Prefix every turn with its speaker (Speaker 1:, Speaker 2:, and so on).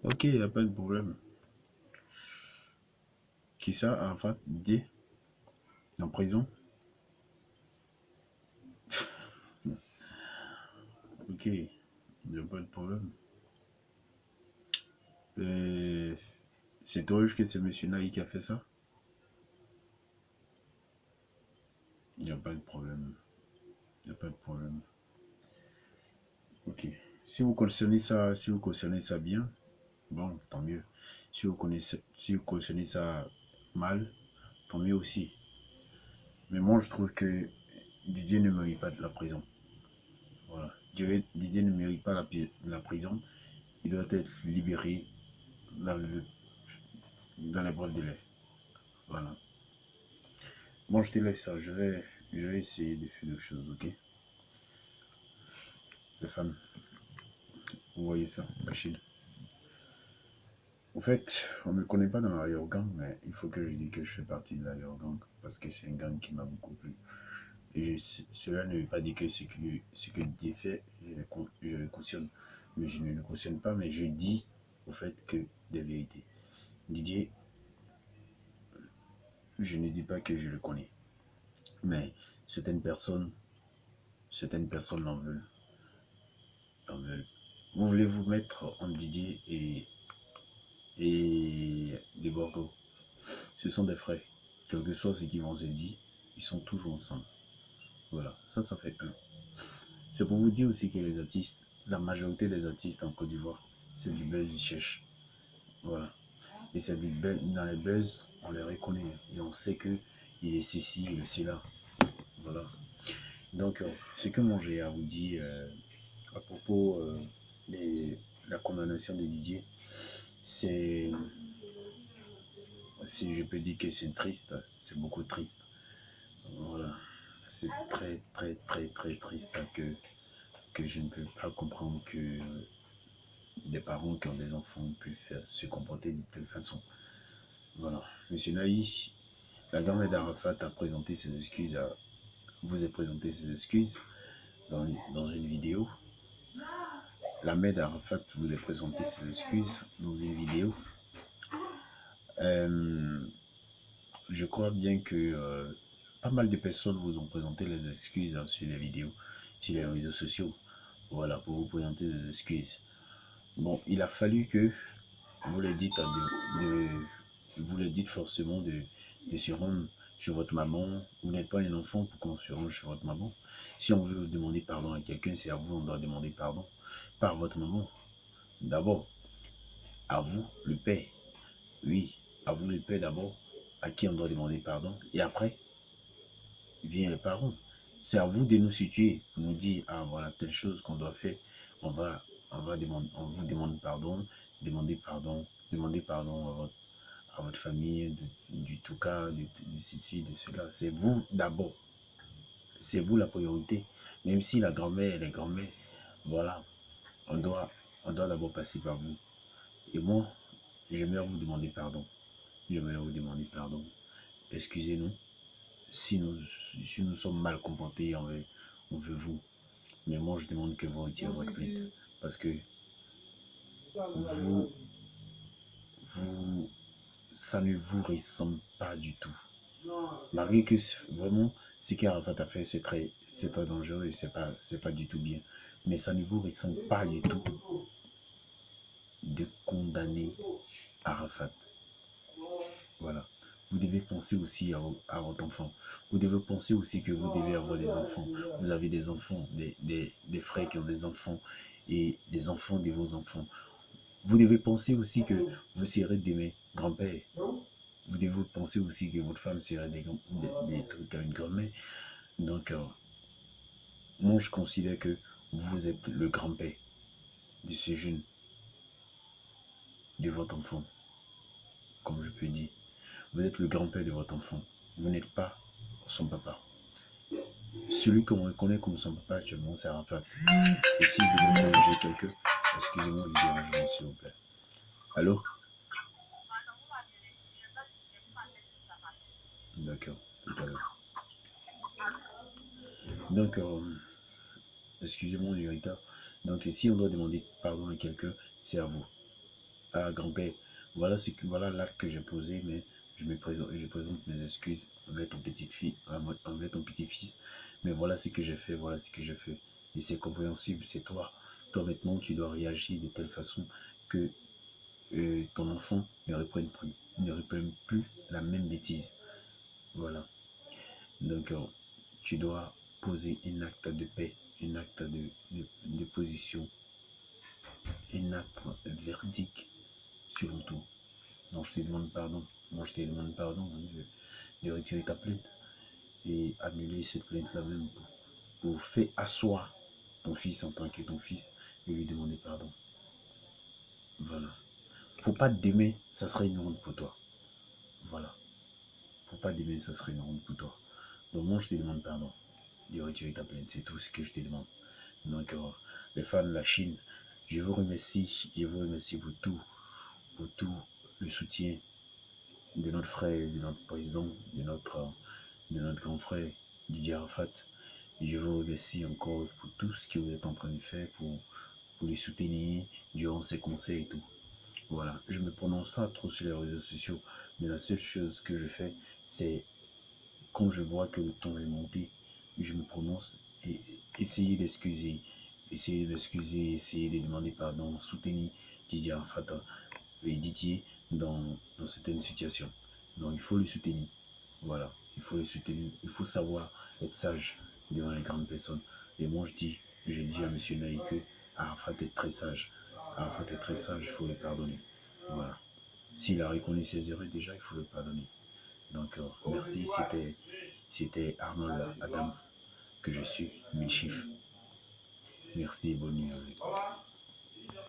Speaker 1: Ok, il n'y a pas de problème. Qui ça, Arafat, Didier, en prison? Ok, il n'y a pas de problème. C'est toi que c'est Monsieur Naï qui a fait ça? Il n'y a pas de problème. Il n'y a pas de problème. Ok. Si vous cautionnez ça bien, bon, tant mieux. Si vous cautionnez ça mal, tant mieux aussi. Mais moi, je trouve que Didier ne mérite pas de la prison. Voilà. Didier ne mérite pas la prison. Il doit être libéré dans, dans les brefs délais. Voilà. Bon, je te laisse ça. Je vais essayer de faire des choses, ok? Les femmes, vous voyez ça, Rachid. En fait, on ne me connaît pas dans l'arrière-gang, mais il faut que je dise que je fais partie de l'arrière-gang parce que c'est un gang qui m'a beaucoup plu. Et cela ne veut pas dire que ce que Didier fait, je le cautionne. Mais je ne le cautionne pas, mais je dis au fait que des vérités. Didier, je ne dis pas que je le connais, mais certaines personnes l'en veulent. Vous voulez vous mettre en Didier et de Bordeaux. Ce sont des frères. Quel que soit ce qu'ils vont se dire, ils sont toujours ensemble. Voilà, ça fait un. C'est pour vous dire aussi que les artistes, la majorité des artistes en Côte d'Ivoire, c'est du buzz du cherche. Voilà. Et c'est du buzz, dans les buzz, on les reconnaît. Et on sait que il est ceci, il est cela. Voilà. Donc, ce que moi j'ai à vous dire à propos de la condamnation de Didier, c'est, si je peux dire que c'est triste, c'est beaucoup triste. Voilà. C'est très, très, très, très triste que je ne peux pas comprendre que des parents qui ont des enfants puissent se comporter de telle façon. Voilà. Monsieur Naï, la grand-mère d'Arafat a présenté ses excuses, vous a présenté ses excuses dans une vidéo. La mère d'Arafat vous a présenté ses excuses dans une vidéo. Je crois bien que pas mal de personnes vous ont présenté les excuses sur les vidéos, sur les réseaux sociaux. Voilà, pour vous présenter des excuses. Bon, il a fallu que vous le dites, vous le dites forcément de se rendre chez votre maman. Vous n'êtes pas un enfant pour qu'on se rende chez votre maman. Si on veut demander pardon à quelqu'un, c'est à vous, on doit demander pardon par votre maman. D'abord, à vous, le père. Oui, à vous, le père d'abord, à qui on doit demander pardon. Et après, vient les parents. C'est à vous de nous situer, nous dire, ah voilà, telle chose qu'on doit faire. On va demander, on vous demande pardon, demandez pardon à votre famille, du tout cas, du ceci, de cela. C'est vous d'abord. C'est vous la priorité. Même si la grand-mère et les grands-mères, voilà, on doit d'abord passer par vous. Et moi, j'aimerais vous demander pardon. J'aimerais vous demander pardon. Excusez-nous si nous sommes mal comportés envers vous. Mais moi, je demande que vous retirez votre plainte. Parce que vous, ça ne vous ressemble pas du tout. Malgré que vraiment, ce qu'Arafat a fait, c'est très dangereux, c'est pas du tout bien. Mais ça ne vous ressemble pas du tout de condamner Arafat. Voilà. Vous devez penser aussi à votre enfant. Vous devez penser aussi que vous devez avoir des enfants. Vous avez des enfants, des frères qui ont des enfants et des enfants de vos enfants. Vous devez penser aussi que vous serez demain grand-père. Vous devez penser aussi que votre femme sera des trucs à une grand-mère. Donc, moi, je considère que vous êtes le grand-père de ce jeune, de votre enfant, comme je peux dire. Vous êtes le grand-père de votre enfant. Vous n'êtes pas son papa. Celui qu'on reconnaît comme son papa actuellement, c'est Arafat. Et si vous devez corriger quelqu'un, excusez-moi du dérangement, s'il vous plaît. Allô? D'accord, tout à l'heure. Donc, excusez-moi du retard. Donc, si on doit demander pardon à quelqu'un, c'est à vous. Ah, grand-père, voilà l'acte que j'ai posé, mais je présente mes excuses envers ton petite fille, envers ton petit-fils. Mais voilà ce que j'ai fait, voilà ce que j'ai fait. Et c'est compréhensible, c'est toi. Toi maintenant, tu dois réagir de telle façon que ton enfant ne reprenne plus la même bêtise. Voilà. Donc, tu dois poser un acte de paix, un acte de position, un acte verdict sur tout. Non, je te demande pardon. Moi, je te demande pardon de retirer ta plainte et annuler cette plainte-là même pour faire asseoir ton fils en tant que ton fils et lui demander pardon. Voilà. Faut pas demain, ça sera une honte pour toi. Voilà. Faut pas demain, ça sera une honte pour toi. Donc, moi, je te demande pardon de retirer ta plainte. C'est tout ce que je te demande. Donc, les fans de la Chine, je vous remercie pour tout le soutien de notre frère, de notre président, de notre grand frère Didier Arafat. Et je vous remercie encore pour tout ce que vous êtes en train de faire pour les soutenir durant ces conseils et tout. Voilà, je me prononce pas trop sur les réseaux sociaux, mais la seule chose que je fais, c'est quand je vois que le ton est monté, je me prononce et essayer d'excuser, essayer de demander pardon, soutenir Didier Arafat et Didier dans certaines situations. Donc il faut le soutenir. Voilà, il faut le soutenir. Il faut savoir être sage devant les grandes personnes. Et moi je dis à M. Naï que Arafat est très sage. Arafat est très sage, il faut le pardonner. Voilà. S'il a reconnu ses erreurs déjà, il faut le pardonner. Donc merci, c'était Arnold Adam que je suis, Michif. Merci et bonne nuit.